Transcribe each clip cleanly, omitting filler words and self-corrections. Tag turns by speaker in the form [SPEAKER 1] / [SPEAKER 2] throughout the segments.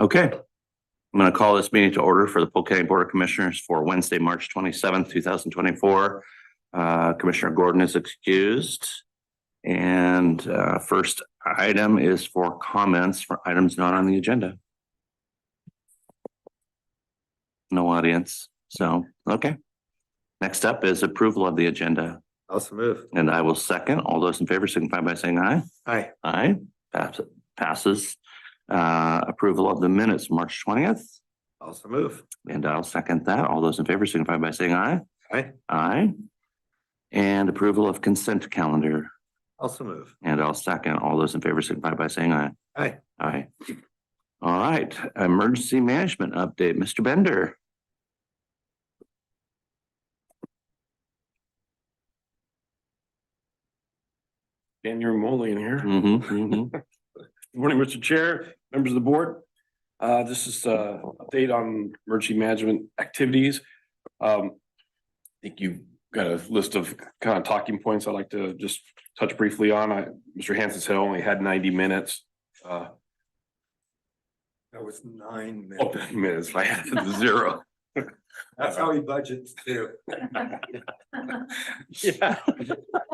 [SPEAKER 1] Okay, I'm going to call this meeting to order for the Polk County Board of Commissioners for Wednesday, March 27th, 2024. Commissioner Gordon is excused. And first item is for comments for items not on the agenda. No audience. So, okay. Next up is approval of the agenda.
[SPEAKER 2] Also move.
[SPEAKER 1] And I will second. All those in favor signify by saying aye.
[SPEAKER 2] Aye.
[SPEAKER 1] Aye. Passes. Approval of the minutes, March 20th.
[SPEAKER 2] Also move.
[SPEAKER 1] And I'll second that. All those in favor signify by saying aye.
[SPEAKER 2] Aye.
[SPEAKER 1] Aye. And approval of consent calendar.
[SPEAKER 2] Also move.
[SPEAKER 1] And I'll second. All those in favor signify by saying aye.
[SPEAKER 2] Aye.
[SPEAKER 1] Aye. All right. Emergency management update, Mr. Bender.
[SPEAKER 3] Daniel Moley in here.
[SPEAKER 1] Mm-hmm.
[SPEAKER 3] Good morning, Mr. Chair, members of the board. This is an update on emergency management activities. I think you've got a list of kind of talking points I'd like to just touch briefly on. Mr. Hansen said I only had 90 minutes.
[SPEAKER 2] That was 9 minutes.
[SPEAKER 3] Oh, 9 minutes. I had the zero.
[SPEAKER 2] That's how he budgets too.
[SPEAKER 3] Yeah.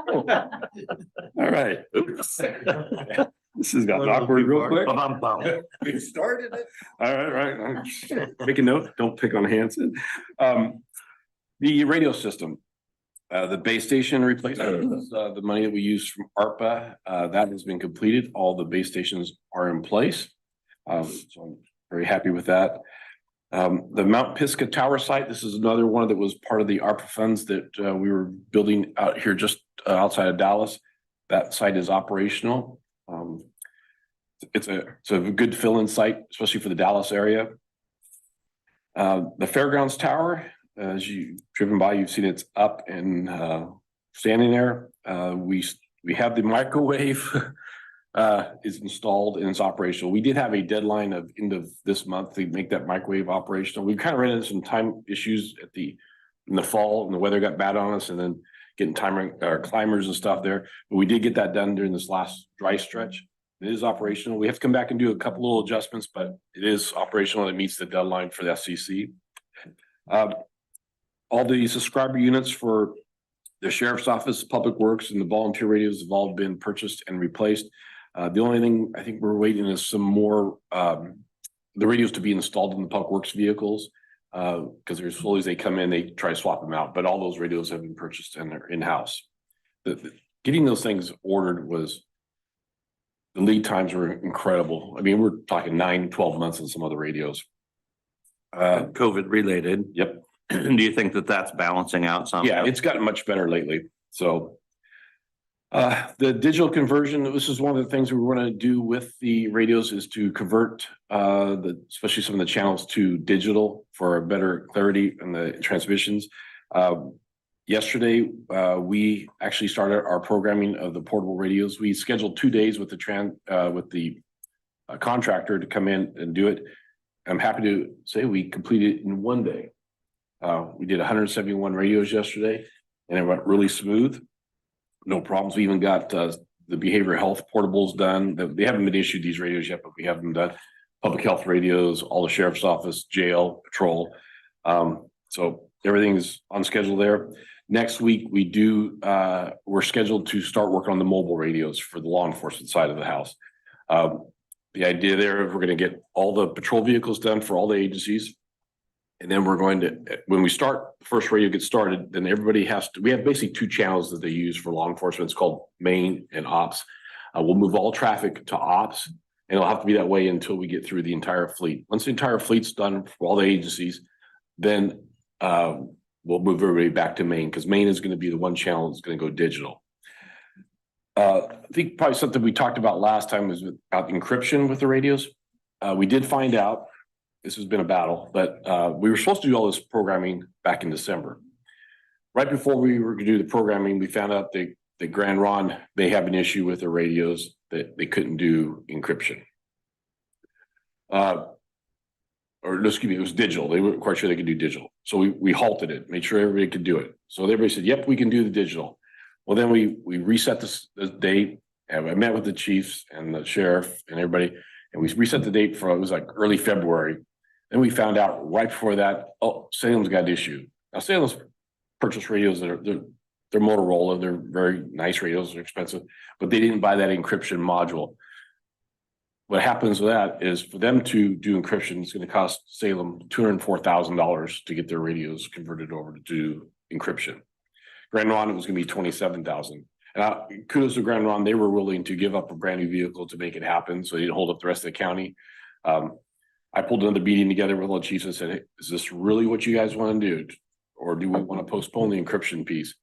[SPEAKER 3] All right. Oops. This has gotten awkward real quick.
[SPEAKER 2] We started it.
[SPEAKER 3] All right. Make a note, don't pick on Hanson. The radio system, the base station replacement, the money that we use from ARPA, that has been completed. All the base stations are in place. So I'm very happy with that. The Mount Pisgah Tower site, this is another one that was part of the ARPA funds that we were building out here just outside of Dallas. That site is operational. It's a good fill-in site, especially for the Dallas area. The Fairgrounds Tower, as you've driven by, you've seen it's up and standing there. We have the microwave is installed and it's operational. We did have a deadline of end of this month to make that microwave operational. We kind of ran into some time issues in the fall, and the weather got bad on us, and then getting climbers and stuff there. But we did get that done during this last dry stretch. It is operational. We have to come back and do a couple little adjustments, but it is operational. It meets the deadline for the SCC. All the subscriber units for the Sheriff's Office, Public Works, and the volunteer radios have all been purchased and replaced. The only thing I think we're waiting is some more, the radios to be installed in the Public Works vehicles, because as slowly as they come in, they try to swap them out. But all those radios have been purchased and they're in-house. Getting those things ordered the lead times were incredible. I mean, we're talking 9-12 months on some other radios.
[SPEAKER 1] COVID related.
[SPEAKER 3] Yep.
[SPEAKER 1] Do you think that that's balancing out some?
[SPEAKER 3] Yeah, it's gotten much better lately. So the digital conversion, this is one of the things we want to do with the radios is to convert especially some of the channels to digital for better clarity in the transmissions. Yesterday, we actually started our programming of the portable radios. We scheduled 2 days with the contractor to come in and do it. I'm happy to say we completed it in 1 day. We did 171 radios yesterday, and it went really smooth. No problems. We even got the behavioral health portables done. They haven't been issued these radios yet, but we have them done. Public health radios, all the sheriff's office, jail, patrol. So everything's on schedule there. Next week, we're scheduled to start working on the mobile radios for the law enforcement side of the house. The idea there is we're going to get all the patrol vehicles done for all the agencies. And then we're going to, when we start, the first radio gets started, then everybody we have basically 2 channels that they use for law enforcement. It's called main and ops. We'll move all traffic to ops, and it'll have to be that way until we get through the entire fleet. Once the entire fleet's done for all the agencies, then we'll move everybody back to main, because main is going to be the one channel that's going to go digital. I think probably something we talked about last time was about encryption with the radios. We did find out, this has been a battle, but we were supposed to do all this programming back in December. Right before we were going to do the programming, we found out that Grand Ron may have an issue with the radios that they couldn't do encryption. Or excuse me, it was digital. They weren't quite sure they could do digital. So we halted it, made sure everybody could do it. So everybody said, yep, we can do the digital. Well, then we reset the date, and I met with the chiefs and the sheriff and everybody, And we reset the date for, it was like early February. Then we found out right before that, oh, Salem's got an issue. Now Salem's purchased radios that are, they're Motorola, they're very nice radios, they're expensive, but they didn't buy that encryption module. What happens with that is for them to do encryption, it's going to cost Salem $204,000 to get their radios converted over to do encryption. Grand Ron, it was going to be $27,000. And kudos to Grand Ron, they were willing to give up a brand new vehicle to make it happen, so they didn't hold up the rest of the county. I pulled another meeting together with all the chiefs and said, hey, is this really what you guys want to do? Or do we want to postpone the encryption piece?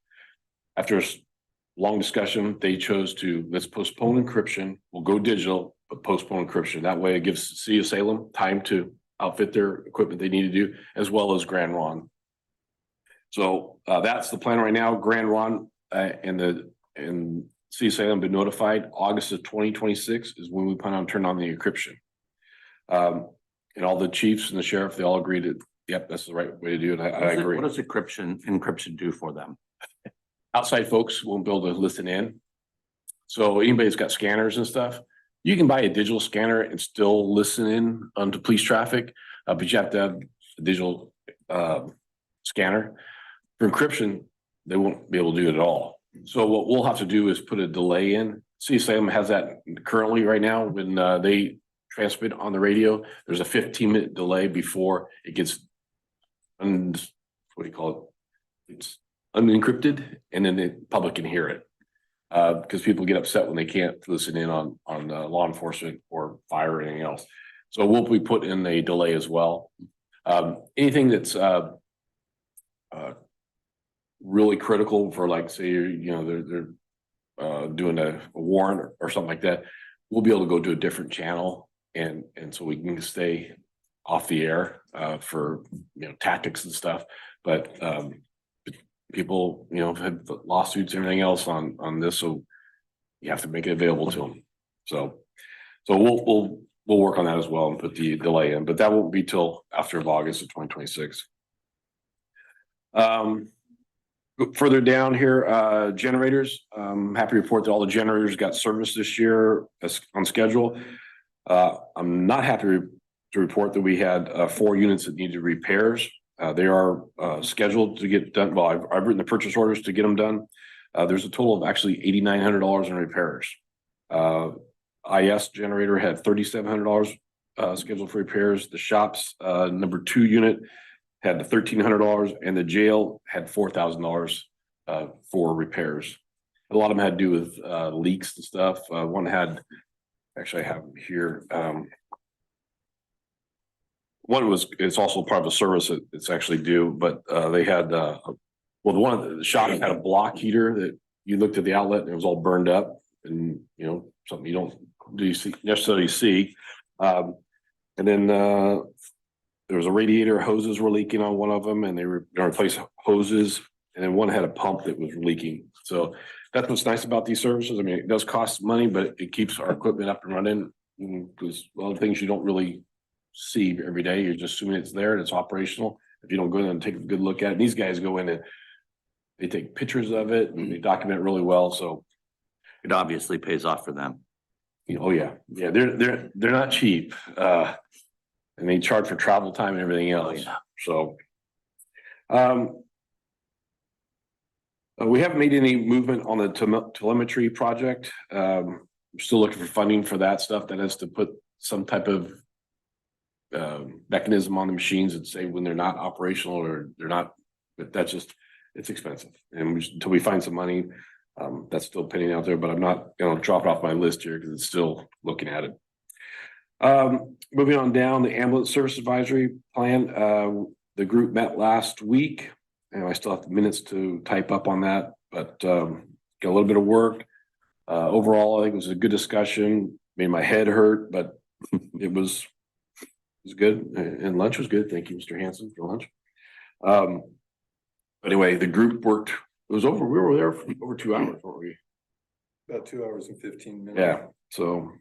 [SPEAKER 3] After a long discussion, they chose to, let's postpone encryption. We'll go digital, but postpone encryption. That way it gives the city of Salem time to outfit their equipment they need to do, as well as Grand Ron. So that's the plan right now. Grand Ron and city of Salem been notified. August of 2026 is when we plan on turning on the encryption. And all the chiefs and the sheriff, they all agreed that, yep, that's the right way to do it. I agree.
[SPEAKER 1] What does encryption do for them?
[SPEAKER 3] Outside folks won't be able to listen in. So anybody that's got scanners and stuff, you can buy a digital scanner and still listen in onto police traffic, but you have to have a digital scanner. For encryption, they won't be able to do it at all. So what we'll have to do is put a delay in. City of Salem has that currently right now when they transmit on the radio. There's a 15-minute delay before it gets, what do you call it? It's unencrypted, and then the public can hear it. Because people get upset when they can't listen in on law enforcement or fire or anything else. So we'll be put in a delay as well. Anything that's really critical for, like, say, they're doing a warrant or something like that, we'll be able to go to a different channel, and so we can stay off the air for tactics and stuff. But people, have had lawsuits and everything else on this, so you have to make it available to them. So we'll work on that as well and put the delay in, but that won't be till after August of 2026. Further down here, generators. Happy to report that all the generators got service this year as on schedule. I'm not happy to report that we had 4 units that needed repairs. They are scheduled to get done. Well, I've written the purchase orders to get them done. There's a total of actually $8,900 in repairs. IS generator had $3,700 scheduled for repairs. The shop's number 2 unit had the $1,300, and the jail had $4,000 for repairs. A lot of them had to do with leaks and stuff. One had, actually I have them here. One was, it's also part of a service that it's actually due, but they had, well, the shop had a block heater that you looked at the outlet and it was all burned up, and something you don't necessarily see. And then there was a radiator, hoses were leaking on one of them, and they were going to replace hoses. And then one had a pump that was leaking. So that's what's nice about these services. I mean, it does cost money, but it keeps our equipment up and running, because a lot of things you don't really see every day. You're just assuming it's there and it's operational. If you don't go in and take a good look at it, and these guys go in and they take pictures of it and they document it really well. So
[SPEAKER 1] It obviously pays off for them.
[SPEAKER 3] oh yeah, they're not cheap, and they charge for travel time and everything else. So, we haven't made any movement on the telemetry project. We're still looking for funding for that stuff. That has to put some type of mechanism on the machines and say when they're not operational or they're not, but that's just, it's expensive. And until we find some money, that's still pending out there, but I'm not going to drop it off my list here because it's still looking at it. Moving on down, the ambulance service advisory plan, the group met last week, and I still have the minutes to type up on that, but got a little bit of work. Overall, I think it was a good discussion. Made my head hurt, but it was good, and lunch was good. Thank you, Mr. Hanson, for lunch. Anyway, the group worked. It was over. We were there for over 2 hours, weren't we?
[SPEAKER 2] About 2 hours and 15 minutes.
[SPEAKER 3] Yeah. So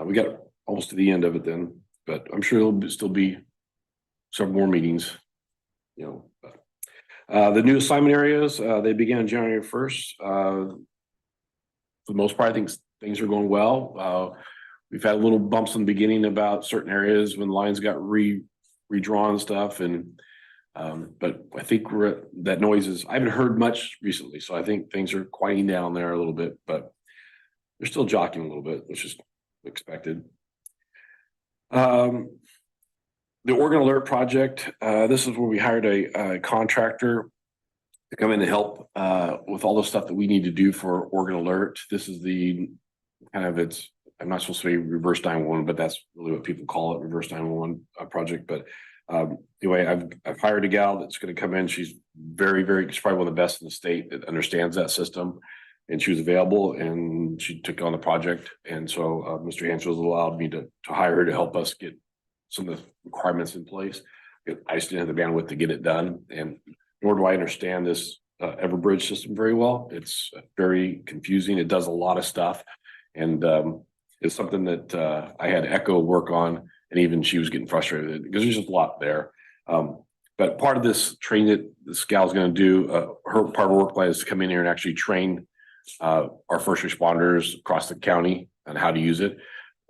[SPEAKER 3] we got almost to the end of it then, but I'm sure there'll still be several more meetings. The new assignment areas, they began on January 1st. For the most part, I think things are going well. we've had little bumps in the beginning about certain areas when lines got redrawn and stuff, and but I think that noise is, I haven't heard much recently, so I think things are quieting down there a little bit, but they're still jockeying a little bit, which is expected. The organ alert project, this is where we hired a contractor to come in and help with all the stuff that we need to do for organ alert. This is the kind of, it's, I'm not supposed to say reverse 911, but that's really what people call it, reverse 911 project. But anyway, I've hired a gal that's going to come in. She's she's probably one of the best in the state that understands that system. And she was available and she took on the project. And so Mr. Hansfield allowed me to hire her to help us get some of the requirements in place. I just didn't have the bandwidth to get it done. And nor do I understand this Everbridge system very well. It's very confusing. It does a lot of stuff. And it's something that I had Echo work on. And even she was getting frustrated because there's just a lot there. But part of this training that this gal's going to do, her part of her work plan is to come in here and actually train our first responders across the county on how to use it.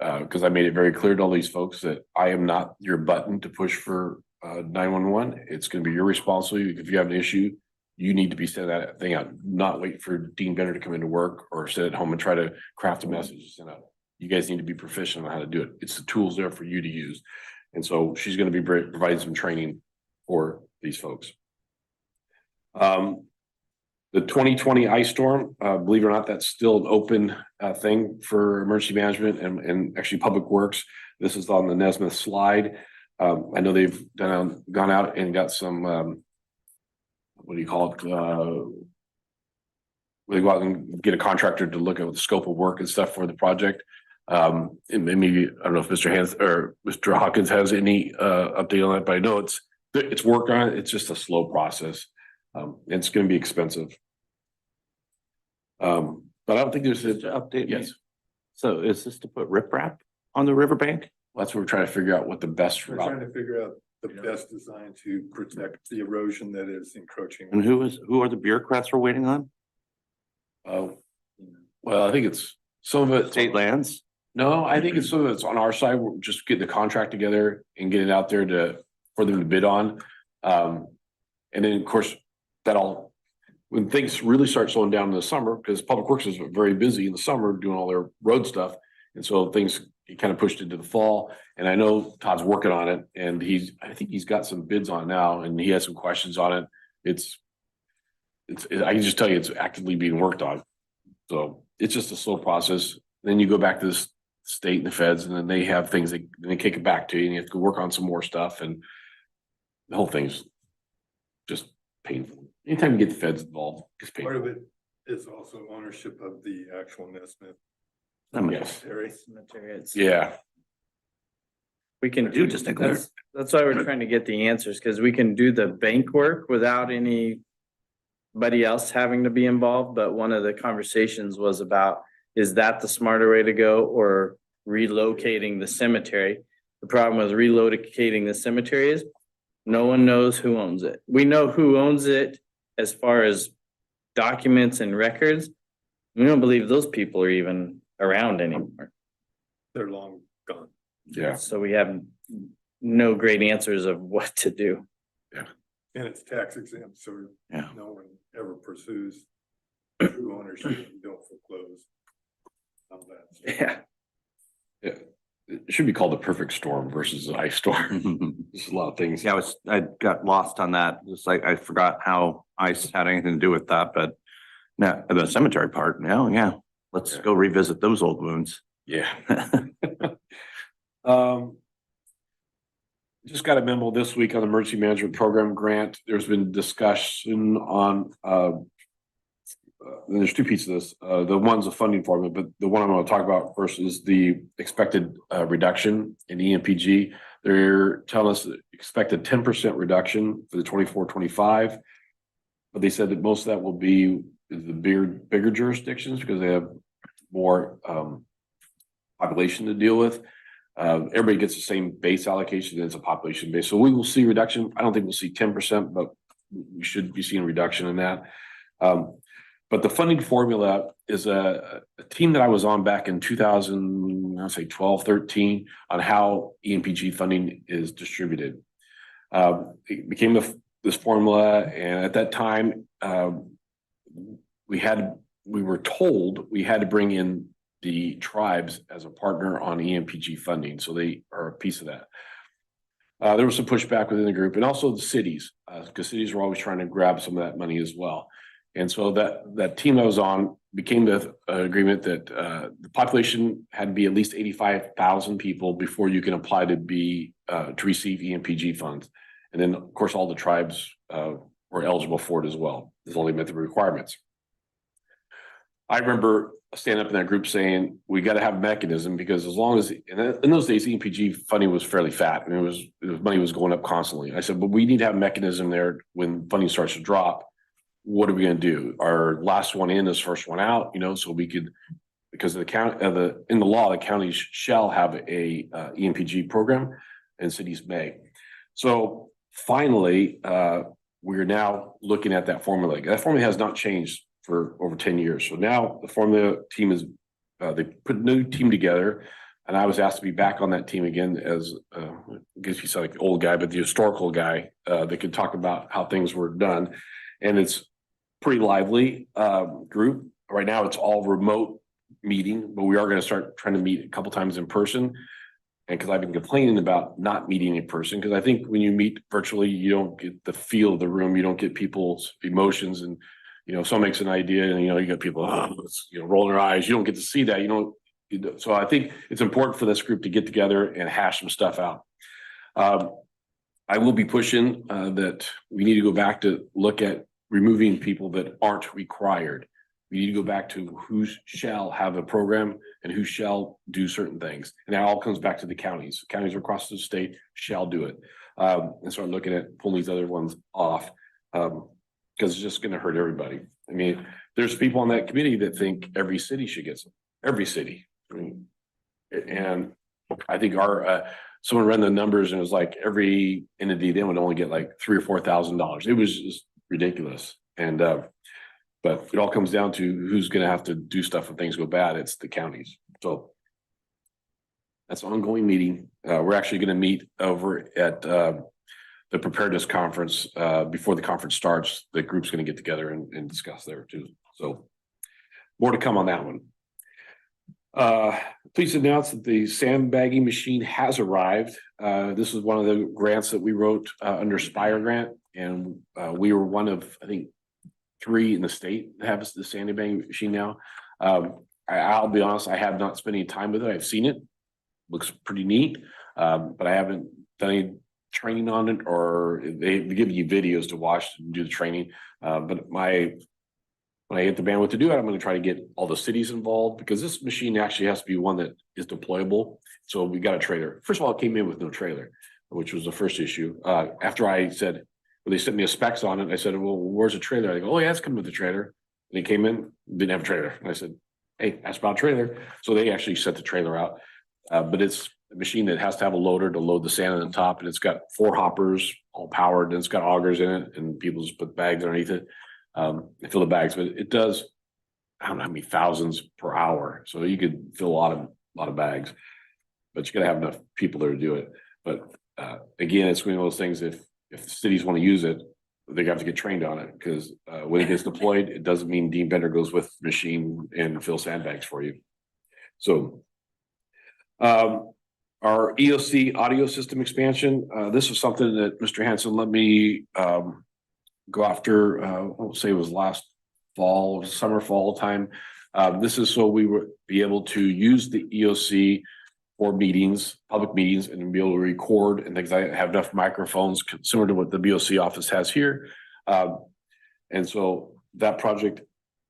[SPEAKER 3] Because I made it very clear to all these folks that I am not your button to push for 911. It's going to be your responsibility. If you have an issue, you need to be sending that thing out, not wait for Dean Bender to come into work or sit at home and try to craft a message and send out. You guys need to be proficient on how to do it. It's the tools there for you to use. And so she's going to be providing some training for these folks. The 2020 ice storm, believe it or not, that's still an open thing for emergency management and actually public works. This is on the Nesmith slide. I know they've gone out and got some, what do you call it? They go out and get a contractor to look at the scope of work and stuff for the project. And maybe, I don't know if Mr. Hans or Mr. Hawkins has any update on that, but I know it's work on it. It's just a slow process. It's going to be expensive. But I don't think there's an update. Yes.
[SPEAKER 1] So is this to put riprap on the riverbank?
[SPEAKER 3] That's what we're trying to figure out what the best
[SPEAKER 2] We're
[SPEAKER 3] route.
[SPEAKER 2] trying to figure out the best design to protect the erosion that is encroaching.
[SPEAKER 1] And who are the bureaucrats we're waiting on?
[SPEAKER 3] Oh, well, I think it's some of it.
[SPEAKER 1] State lands?
[SPEAKER 3] No, I think it's some of it's on our side. We're just getting the contract together and get it out there for them to bid on. And then of course when things really start slowing down in the summer, because Public Works is very busy in the summer doing all their road stuff. And so things get kind of pushed into the fall. And I know Todd's working on it and I think he's got some bids on now and he has some questions on it. I can just tell you it's actively being worked on. So it's just a slow process. Then you go back to the state and the feds and then they have things they kick it back to you and you have to work on some more stuff. And the whole thing's just painful. Anytime you get the feds involved, it's painful.
[SPEAKER 2] Part of it is also ownership of the actual Nesmith.
[SPEAKER 3] Yes.
[SPEAKER 2] Cemetery.
[SPEAKER 3] Yeah.
[SPEAKER 4] We can
[SPEAKER 1] do just declare.
[SPEAKER 4] That's why we're trying to get the answers, because we can do the bank work without anybody else having to be involved. But one of the conversations was about, is that the smarter way to go or relocating the cemetery? The problem with relocating the cemetery is no one knows who owns it. We know who owns it as far as documents and records. We don't believe those people are even around anymore.
[SPEAKER 2] They're long gone.
[SPEAKER 3] Yeah.
[SPEAKER 4] So we have no great answers of what to do.
[SPEAKER 2] And it's tax exempt, so
[SPEAKER 1] Yeah.
[SPEAKER 2] no one ever pursues true ownership. You don't foreclose on that.
[SPEAKER 4] Yeah.
[SPEAKER 3] Yeah. It should be called the perfect storm versus an ice storm. There's a lot of things.
[SPEAKER 1] Yeah, I got lost on that. Just like I forgot how ice had anything to do with that, but now the cemetery part, yeah. Let's go revisit those old wounds.
[SPEAKER 3] Yeah. Just got a memo this week on the emergency management program grant. There's been discussion on there's two pieces of this. The one's a funding formula, but the one I'm going to talk about first is the expected reduction in EMPG. They're telling us expected 10% reduction for the 24-25, but they said that most of that will be the bigger jurisdictions because they have more population to deal with. Everybody gets the same base allocation. It's a population base, so we will see reduction. I don't think we'll see 10%, but we should be seeing a reduction in that. But the funding formula is a team that I was on back in 2000, I'll say 12, 13, on how EMPG funding is distributed. It became this formula, and at that time, we were told we had to bring in the tribes as a partner on EMPG funding, so they are a piece of that. There was some pushback within the group, and also the cities, because cities were always trying to grab some of that money as well. And so that team I was on became the agreement that the population had to be at least 85,000 people before you can apply to receive EMPG funds. And then, of course, all the tribes were eligible for it as well. This only met the requirements. I remember standing up in that group saying, we got to have a mechanism, because as long as in those days, EMPG funding was fairly fat. I mean, money was going up constantly. I said, but we need to have a mechanism there when funding starts to drop. What are we going to do? Our last one in is first one out, so we could, because of the count in the law, the counties shall have a EMPG program and cities may. So finally, we're now looking at that formula. That formula has not changed for over 10 years. So now the formula team is, they put a new team together, and I was asked to be back on that team again as, I guess you sound like the old guy, but the historical guy that could talk about how things were done. And it's pretty lively group. Right now it's all remote meeting, but we are going to start trying to meet a couple times in person. And because I've been complaining about not meeting in person, because I think when you meet virtually, you don't get the feel of the room, you don't get people's emotions, and someone makes an idea and you got people rolling their eyes. You don't get to see that. So I think it's important for this group to get together and hash some stuff out. I will be pushing that we need to go back to look at removing people that aren't required. We need to go back to who shall have a program and who shall do certain things. And that all comes back to the counties. Counties across the state shall do it. And start looking at pulling these other ones off, because it's just going to hurt everybody. I mean, there's people on that committee that think every city should get some. Every city. And I think someone ran the numbers and it was like every entity then would only get like $3,000 or $4,000. It was just ridiculous. And but it all comes down to who's going to have to do stuff when things go bad. It's the counties. So that's an ongoing meeting. We're actually going to meet over at the preparedness conference before the conference starts. The group's going to get together and discuss there too. So more to come on that one. Please announce that the sandbagging machine has arrived. This is one of the grants that we wrote under Spire grant, and we were one of, I think, 3 in the state that have the sandbagging machine now. I'll be honest, I have not spent any time with it. I've seen it. Looks pretty neat, but I haven't done any training on it, or they give you videos to watch and do the training. But when I get the bandwidth to do it, I'm going to try to get all the cities involved, because this machine actually has to be one that is deployable. So we got a trailer. First of all, it came in with no trailer, which was the first issue. After I said, well, they sent me a specs on it. I said, well, where's the trailer? I go, oh yeah, it's coming with the trailer. And it came in, didn't have a trailer. And I said, hey, ask about a trailer. So they actually sent the trailer out. But it's a machine that has to have a loader to load the sand on the top. And it's got 4 hoppers, all powered, and it's got augers in it. And people just put bags underneath it. They fill the bags, but it does, I don't know how many thousands per hour. So you could fill a lot of bags, but you got to have enough people there to do it. But again, it's one of those things, if the cities want to use it, they have to get trained on it, because when it gets deployed, it doesn't mean Dean Bender goes with the machine and fill sandbags for you. So our EOC audio system expansion, this was something that Mr. Hanson let me go after, I won't say it was last fall, summer, fall time. This is so we would be able to use the EOC for meetings, public meetings, and be able to record and things. I have enough microphones similar to what the BOC office has here. And so that project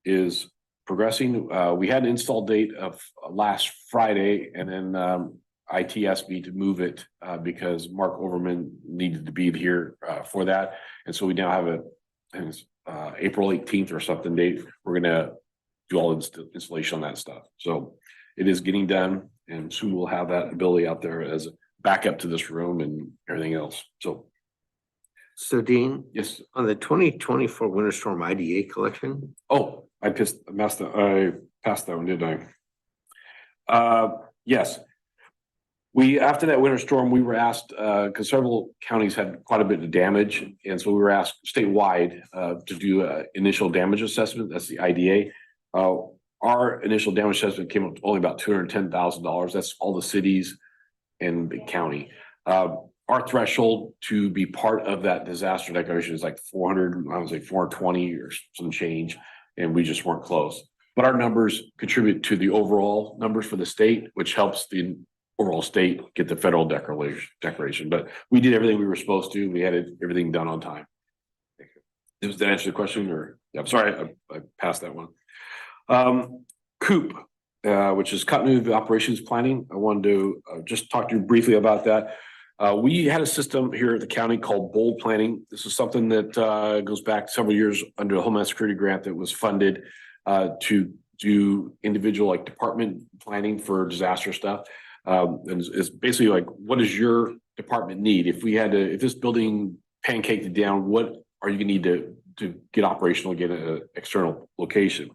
[SPEAKER 3] is progressing. We had an install date of last Friday, and then IT asked me to move it because Mark Overman needed to be here for that. And so we now have April 18th or something date. We're going to do all installation on that stuff. So it is getting done, and soon we'll have that ability out there as a backup to this room and everything else. So
[SPEAKER 5] Dean,
[SPEAKER 3] yes.
[SPEAKER 5] on the 2024 winter storm IDA collection,
[SPEAKER 3] Oh, I passed that one, didn't I? Yes. After that winter storm, we were asked, because several counties had quite a bit of damage, and so we were asked statewide to do an initial damage assessment. That's the IDA. Our initial damage assessment came up to only about $210,000. That's all the cities and the county. Our threshold to be part of that disaster declaration is like 400, I was like 420 or some change, and we just weren't close. But our numbers contribute to the overall numbers for the state, which helps the overall state get the federal declaration. But we did everything we were supposed to. We had everything done on time. Does that answer the question? Or I'm sorry, I passed that one. COOP, which is Continuity of Operations Planning. I wanted to just talk to you briefly about that. We had a system here at the county called BOLD Planning. This is something that goes back several years under a Homeland Security grant that was funded to do individual like department planning for disaster stuff. And it's basically like, what does your department need? If this building pancaked it down, what are you gonna need to get operational, get an external location?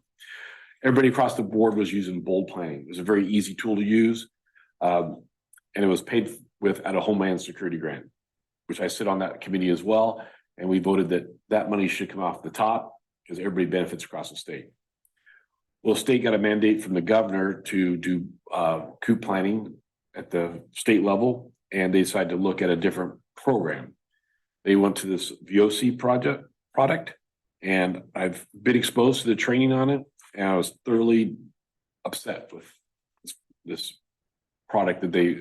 [SPEAKER 3] Everybody across the board was using BOLD Planning. It was a very easy tool to use. And it was paid with at a Homeland Security grant, which I sit on that committee as well. And we voted that money should come off the top because everybody benefits across the state. Well, the state got a mandate from the governor to do COOP planning at the state level, and they decided to look at a different program. They went to this BOC product, and I've been exposed to the training on it, and I was thoroughly upset with this product that they,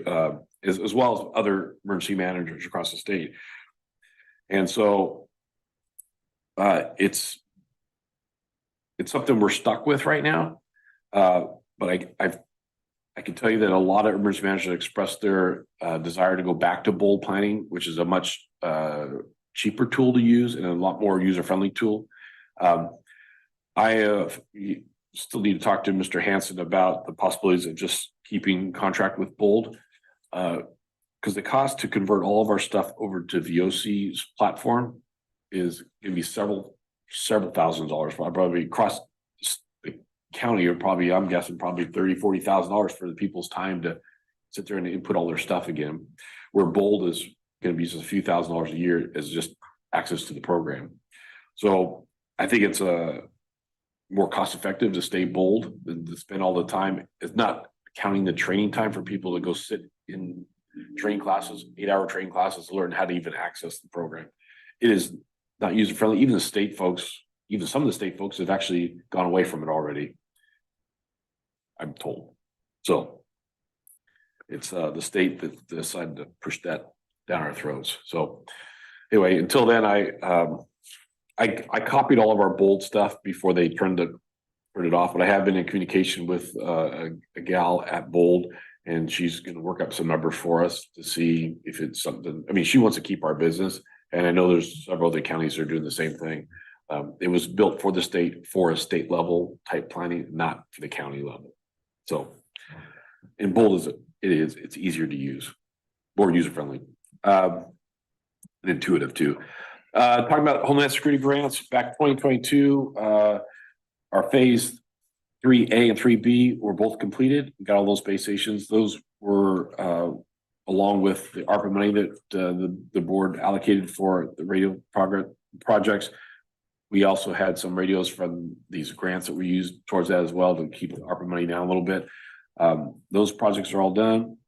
[SPEAKER 3] as well as other emergency managers across the state. And so it's something we're stuck with right now. But I can tell you that a lot of emergency managers expressed their desire to go back to BOLD Planning, which is a much cheaper tool to use and a lot more user-friendly tool. I still need to talk to Mr. Hansen about the possibilities of just keeping contract with BOLD, because the cost to convert all of our stuff over to VOC's platform is going to be several $1,000s. Probably across the county, or probably, I'm guessing, probably $30,000-$40,000 for the people's time to sit there and input all their stuff again. Where BOLD is going to be just a few $1,000s a year as just access to the program. So I think it's more cost effective to stay BOLD than to spend all the time. It's not counting the training time for people to go sit in training classes, 8-hour training classes to learn how to even access the program. It is not user friendly. Even the state folks, even some of the state folks have actually gone away from it already, I'm told. So it's the state that decided to push that down our throats. So anyway, until then, I copied all of our BOLD stuff before they turned it off, but I have been in communication with a gal at BOLD, and she's going to work up some numbers for us to see if it's something. I mean, she wants to keep our business, and I know there's several other counties that are doing the same thing. It was built for the state, for a state level type planning, not for the county level. So, and BOLD it's easier to use, more user friendly, and intuitive too. Talking about Homeland Security grants, back 2022, our phase 3A and 3B were both completed. We got all those base stations. Those were along with the ARPA money that the board allocated for the radio projects. We also had some radios from these grants that we used towards that as well to keep the ARPA money down a little bit. Those projects are all done.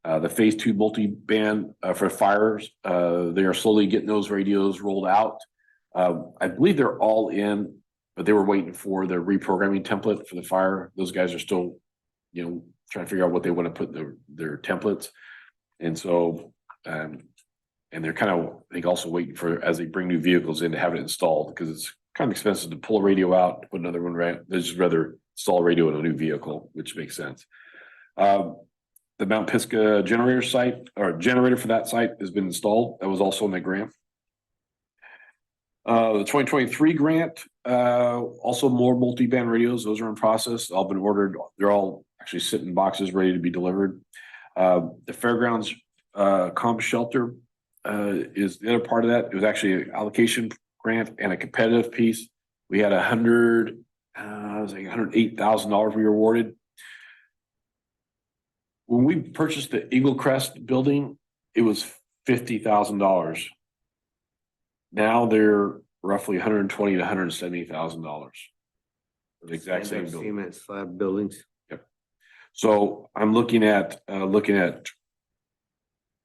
[SPEAKER 3] The phase 2 multi-band for fires, they are slowly getting those radios rolled out. I believe they're all in, but they were waiting for the reprogramming template for the fire. Those guys are still, trying to figure out what they want to put in their templates. And so, and they're kind of, I think, also waiting for, as they bring new vehicles in, to have it installed, because it's kind of expensive to pull a radio out, put another one right. They'd just rather install a radio in a new vehicle, which makes sense. The Mount Pisgah generator site, or generator for that site, has been installed. That was also in the grant. The 2023 grant, also more multi-band radios. Those are in process. All been ordered. They're all actually sitting in boxes ready to be delivered. The fairgrounds comp shelter is the other part of that. It was actually an allocation grant and a competitive piece. We had 100 it was like $108,000 we were awarded. When we purchased the Eagle Crest building, it was $50,000. Now they're roughly $120,000 to $170,000. The exact same building.
[SPEAKER 5] Cement slab buildings.
[SPEAKER 3] So I'm looking at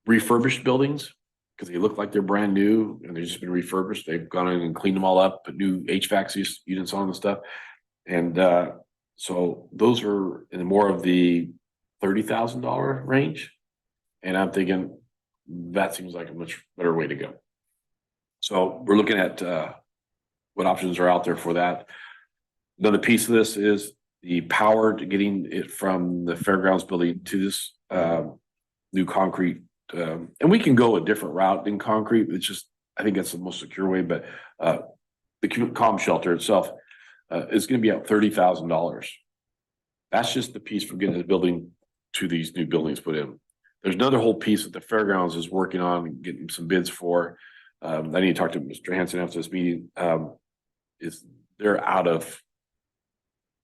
[SPEAKER 3] refurbished buildings because they look like they're brand new and they've just been refurbished. They've gone in and cleaned them all up, put new HVAC units on and stuff. And so those are in more of the $30,000 range. And I'm thinking that seems like a much better way to go. So we're looking at what options are out there for that. Another piece of this is the power to getting it from the fairgrounds building to this new concrete. And we can go a different route than concrete. It's just, I think that's the most secure way, but the comm shelter itself is going to be at $30,000. That's just the piece for getting the building to these new buildings put in. There's another whole piece that the fairgrounds is working on, getting some bids for. I need to talk to Mr. Hanson after this meeting. Is they're out of,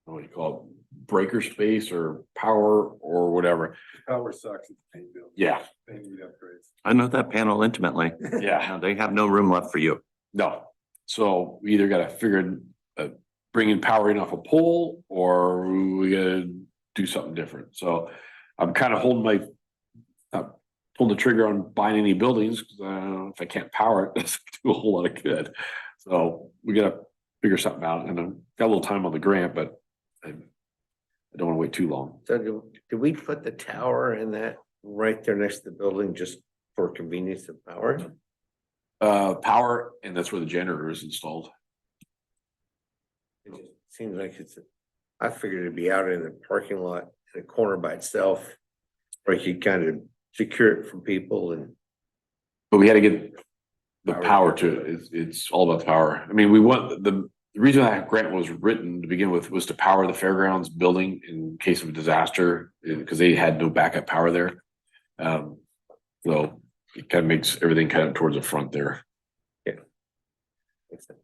[SPEAKER 3] what do you call it, breaker space or power or whatever.
[SPEAKER 2] Power sucks at the paint building.
[SPEAKER 3] Yeah,
[SPEAKER 2] They need upgrades.
[SPEAKER 1] I know that panel intimately.
[SPEAKER 3] yeah,
[SPEAKER 1] They have no room left for you.
[SPEAKER 3] no. So we either got to figure bringing power in off a pole or we got to do something different. So I'm kind of holding pulling the trigger on buying any buildings because if I can't power it, it doesn't do a whole lot of good. So we got to figure something out, and I've got a little time on the grant, but I don't want to wait too long.
[SPEAKER 5] So do we put the tower in that right there next to the building just for convenience of power?
[SPEAKER 3] Power, and that's where the generator is installed.
[SPEAKER 5] It just seems like I figured it'd be out in the parking lot in a corner by itself. Or you could kind of secure it from people and.
[SPEAKER 3] But we had to get the power to it. It's all about the power. I mean, we want the reason that grant was written to begin with was to power the fairgrounds building in case of a disaster because they had no backup power there. So it kind of makes everything kind of towards the front there.
[SPEAKER 5] Makes sense.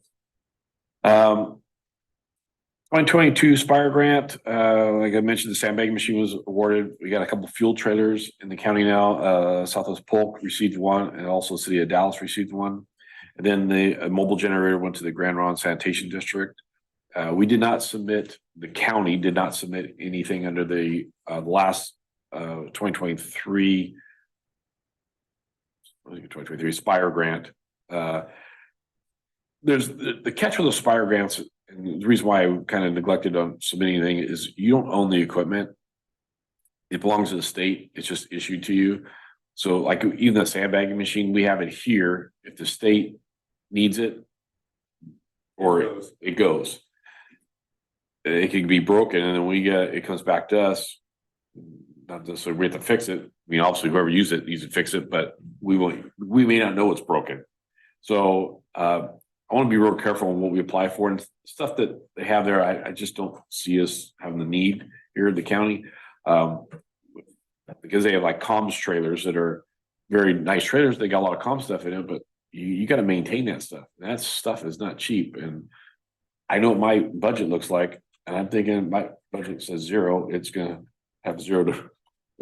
[SPEAKER 3] 2022 Spire grant, like I mentioned, the sandbagging machine was awarded. We got a couple fuel trailers in the county now. Southwest Polk received one, and also the city of Dallas received one. And then the mobile generator went to the Grand Ronde Sanitation District. We did not submit, the county did not submit anything under the last 2023 Spire grant. There's the catch with the Spire grants, and the reason why I kind of neglected on submitting anything is you don't own the equipment. It belongs to the state. It's just issued to you. So like even the sandbagging machine, we have it here. If the state needs it, or it goes. It can be broken and then it comes back to us. Not necessarily we have to fix it. I mean, obviously whoever uses it needs to fix it, but we may not know it's broken. So I want to be real careful on what we apply for and stuff that they have there. I just don't see us having the need here in the county. Because they have like comms trailers that are very nice trailers. They got a lot of comm stuff in it, but you got to maintain that stuff. That stuff is not cheap. And I know what my budget looks like, and I'm thinking my budget says zero. It's going to have zero to,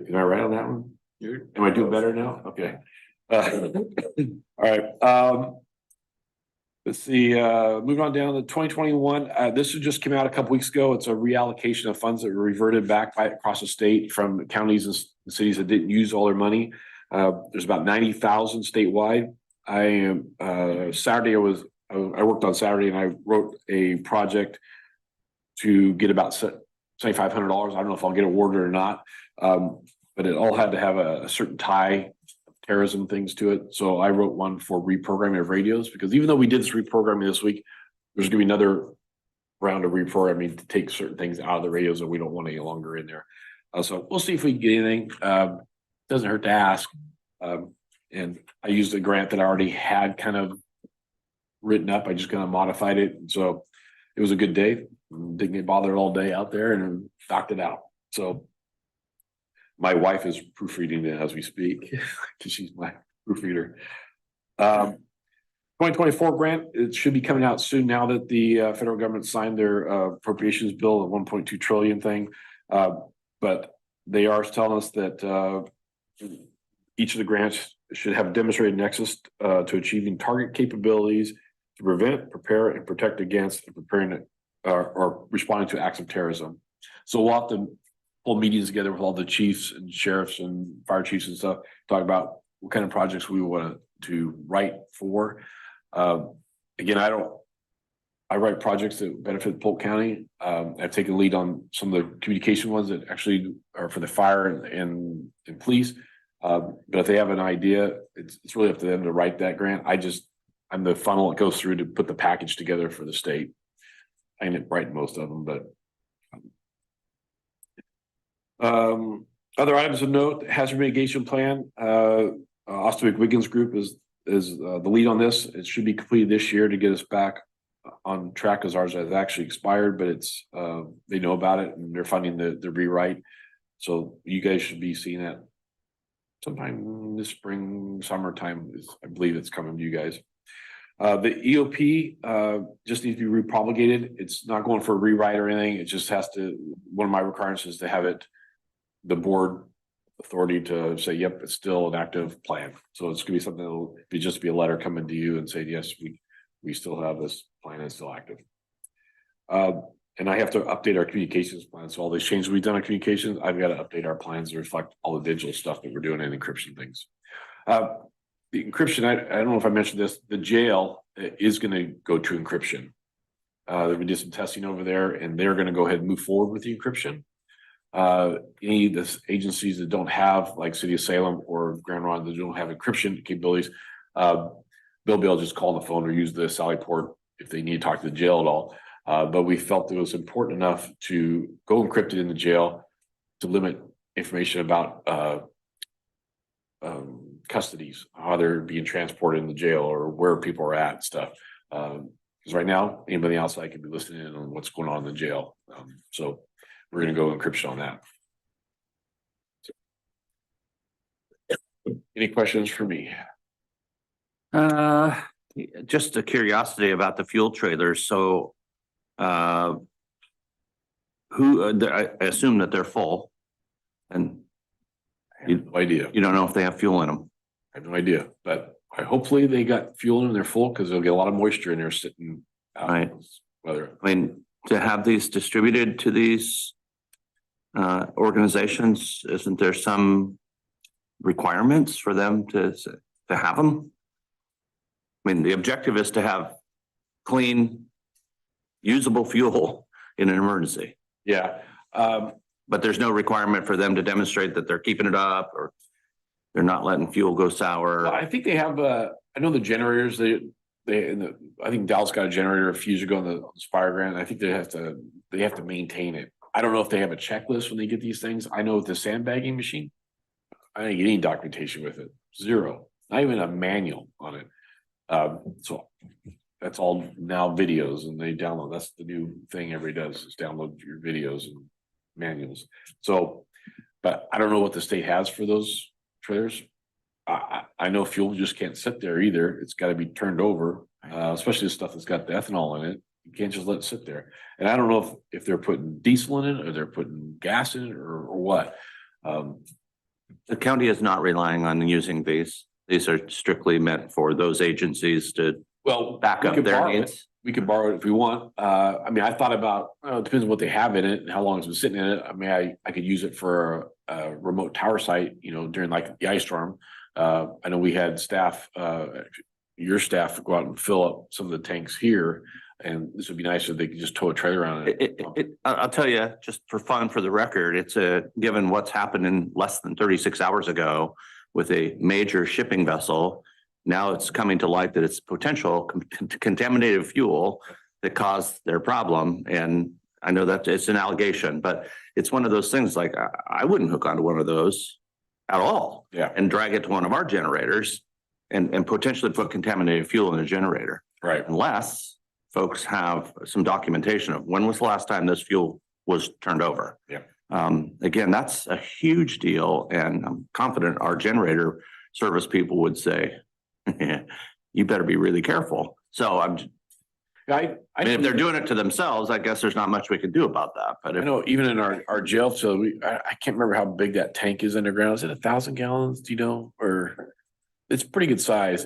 [SPEAKER 3] am I right on that one? Am I doing better now? Okay. All right. Let's see, moving on down to 2021. This just came out a couple weeks ago. It's a reallocation of funds that were reverted back across the state from counties and cities that didn't use all their money. There's about 90,000 statewide. Saturday I worked on Saturday and I wrote a project to get about $7,500. I don't know if I'll get awarded or not, but it all had to have a certain tie. Terrorism things to it. So I wrote one for reprogramming of radios because even though we did this reprogramming this week, there's gonna be another round of reprogramming to take certain things out of the radios that we don't want any longer in there. So we'll see if we can get anything. Doesn't hurt to ask. And I used a grant that I already had kind of written up. I just kind of modified it. So it was a good day. Didn't get bothered all day out there and knocked it out. So my wife is proofreading it as we speak because she's my proofreader. 2024 grant, it should be coming out soon now that the federal government signed their appropriations bill, the 1.2 trillion thing. But they are telling us that each of the grants should have a demonstrated nexus to achieving target capabilities to prevent, prepare, and protect against and preparing or responding to acts of terrorism. So we'll have to pull meetings together with all the chiefs and sheriffs and fire chiefs and stuff, talk about what kind of projects we want to write for. Again, I write projects that benefit Polk County. I've taken lead on some of the communication ones that actually are for the fire and police. But if they have an idea, it's really up to them to write that grant. I'm the funnel that goes through to put the package together for the state. I didn't write most of them, but other items of note, hazard mitigation plan. Ostwick Wiggins Group is the lead on this. It should be completed this year to get us back on track, because ours has actually expired, but it's they know about it and they're funding the rewrite. So you guys should be seeing that sometime this spring, summertime I believe it's coming to you guys. The EOP just needs to be republicated. It's not going for a rewrite or anything. It just has to, one of my requirements is to have the board authority to say, yep, it's still an active plan. So it's gonna be something that'll just be a letter coming to you and say, yes, we still have this plan, it's still active. And I have to update our communications plan. So all these changes we've done on communications, I've got to update our plans to reflect all the digital stuff that we're doing and encryption things. The encryption, I don't know if I mentioned this, the jail is going to go to encryption. We did some testing over there and they're going to go ahead and move forward with the encryption. Any of the agencies that don't have, like City of Salem or Grand Ronde, that don't have encryption capabilities, they'll be able to just call the phone or use the Sally port if they need to talk to the jail at all. But we felt it was important enough to go encrypted in the jail to limit information about custodies, how they're being transported in the jail or where people are at and stuff. Because right now, anybody outside can be listening in on what's going on in the jail. So we're going to go encryption on that. So, any questions for me?
[SPEAKER 1] Just a curiosity about the fuel trailers. So, I assume that they're full, and
[SPEAKER 3] I have no idea.
[SPEAKER 1] you don't know if they have fuel in them.
[SPEAKER 3] I have no idea, but hopefully they got fuel in them, they're full, because they'll get a lot of moisture in there sitting out.
[SPEAKER 1] Right.
[SPEAKER 3] Weather.
[SPEAKER 1] I mean, to have these distributed to these organizations, isn't there some requirements for them to have them? I mean, the objective is to have clean, usable fuel in an emergency.
[SPEAKER 3] Yeah.
[SPEAKER 1] But there's no requirement for them to demonstrate that they're keeping it up or they're not letting fuel go sour.
[SPEAKER 3] Well, I think they have, I know the generators, I think Dallas got a generator a few years ago on the Spire grant. I think they have to maintain it. I don't know if they have a checklist when they get these things. I know with the sandbagging machine, I didn't get any documentation with it. Zero, not even a manual on it. So that's all now videos and they download. That's the new thing everybody does is download your videos and manuals. So, but I don't know what the state has for those trailers. I know fuel just can't sit there either. It's got to be turned over, especially the stuff that's got the ethanol in it. You can't just let it sit there. And I don't know if they're putting diesel in it or they're putting gas in it or what.
[SPEAKER 1] The county is not relying on using these. These are strictly meant for those agencies to back up their needs.
[SPEAKER 3] We could borrow it if we want. I mean, I thought about, it depends on what they have in it and how long it's been sitting in it. I mean, I could use it for a remote tower site, during like the ice storm. I know we had staff, your staff go out and fill up some of the tanks here. And this would be nice if they could just tow a trailer on it.
[SPEAKER 1] I'll tell you, just for fun, for the record, it's given what's happened in less than 36 hours ago with a major shipping vessel. Now it's coming to light that it's potential contaminated fuel that caused their problem. And I know that it's an allegation, but it's one of those things like I wouldn't hook onto one of those at all.
[SPEAKER 3] Yeah.
[SPEAKER 1] And drag it to one of our generators and potentially put contaminated fuel in a generator.
[SPEAKER 3] Right.
[SPEAKER 1] Unless folks have some documentation of when was the last time this fuel was turned over.
[SPEAKER 3] Yeah.
[SPEAKER 1] Again, that's a huge deal. And I'm confident our generator service people would say, you better be really careful. So
[SPEAKER 3] I
[SPEAKER 1] I mean, if they're doing it to themselves, I guess there's not much we can do about that, but
[SPEAKER 3] I
[SPEAKER 1] if,
[SPEAKER 3] know even in our jail facility, I can't remember how big that tank is underground. Is it 1,000 gallons? Do you know? Or it's pretty good size.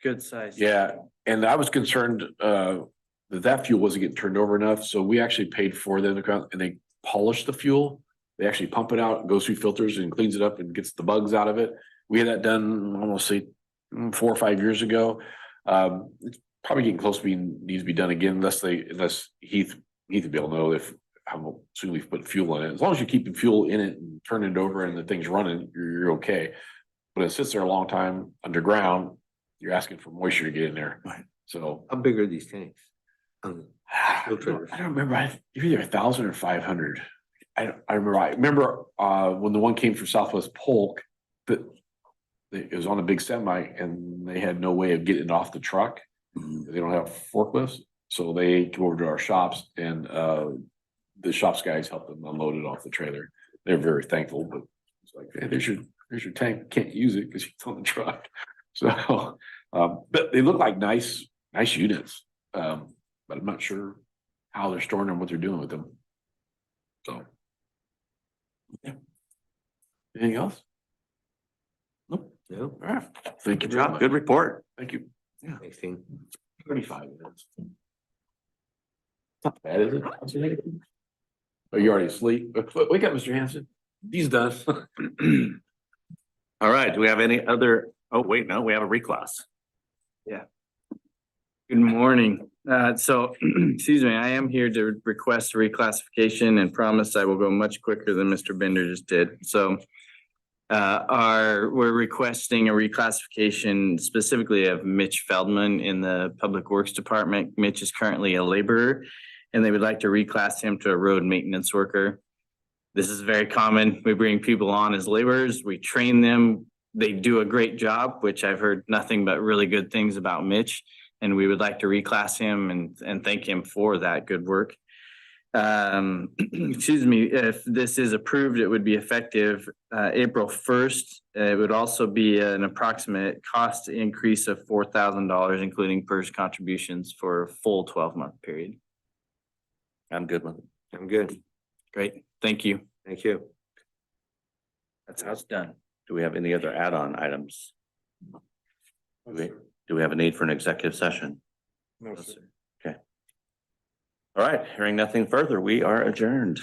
[SPEAKER 4] Good size.
[SPEAKER 3] Yeah, and I was concerned that fuel wasn't getting turned over enough, so we actually paid for them to come and they polish the fuel. They actually pump it out, goes through filters and cleans it up and gets the bugs out of it. We had that done almost say 4 or 5 years ago. It's probably getting close to being needs to be done again unless Heath will be able to know if how soon we've put fuel in it. As long as you keep the fuel in it and turn it over and the thing's running, you're okay. But it sits there a long time underground. You're asking for moisture to get in there.
[SPEAKER 1] Right.
[SPEAKER 3] So
[SPEAKER 5] How big are these tanks?
[SPEAKER 3] I don't remember. Either 1,000 or 500. I remember when the one came from Southwest Polk, that it was on a big semi and they had no way of getting it off the truck. They don't have forklifts, so they come over to our shops and the shops guys helped them unload it off the trailer. They're very thankful, but it's like, hey, there's your tank. Can't use it because it's on the truck. So, but they look like nice units. But I'm not sure how they're storing them, what they're doing with them. So. Yeah. Anything else? Nope.
[SPEAKER 5] No,
[SPEAKER 3] All right. Thank you.
[SPEAKER 1] good
[SPEAKER 3] very
[SPEAKER 1] job,
[SPEAKER 3] much.
[SPEAKER 1] good report.
[SPEAKER 3] Thank you.
[SPEAKER 5] thanks, team.
[SPEAKER 3] 35 minutes. Not bad, is it? Are you already asleep? Wake up, Mr. Hanson. He's done.
[SPEAKER 1] All right, do we have any other, oh, wait, no, we have a reclass.
[SPEAKER 4] Good morning. So, excuse me, I am here to request a reclassification and promise I will go much quicker than Mr. Bender just did. So we're requesting a reclassification specifically of Mitch Feldman in the Public Works Department. Mitch is currently a laborer and they would like to reclass him to a road maintenance worker. This is very common. We bring people on as laborers, we train them. They do a great job, which I've heard nothing but really good things about Mitch. And we would like to reclass him and thank him for that good work. Excuse me, if this is approved, it would be effective April 1st. It would also be an approximate cost increase of $4,000, including PERS contributions for a full 12-month period.
[SPEAKER 1] I'm good with it.
[SPEAKER 5] I'm good.
[SPEAKER 4] Great, thank you.
[SPEAKER 5] Thank you.
[SPEAKER 1] That's how it's done. Do we have any other add-on items? Do we have a need for an executive session?
[SPEAKER 2] No, sir.
[SPEAKER 1] All right, hearing nothing further, we are adjourned.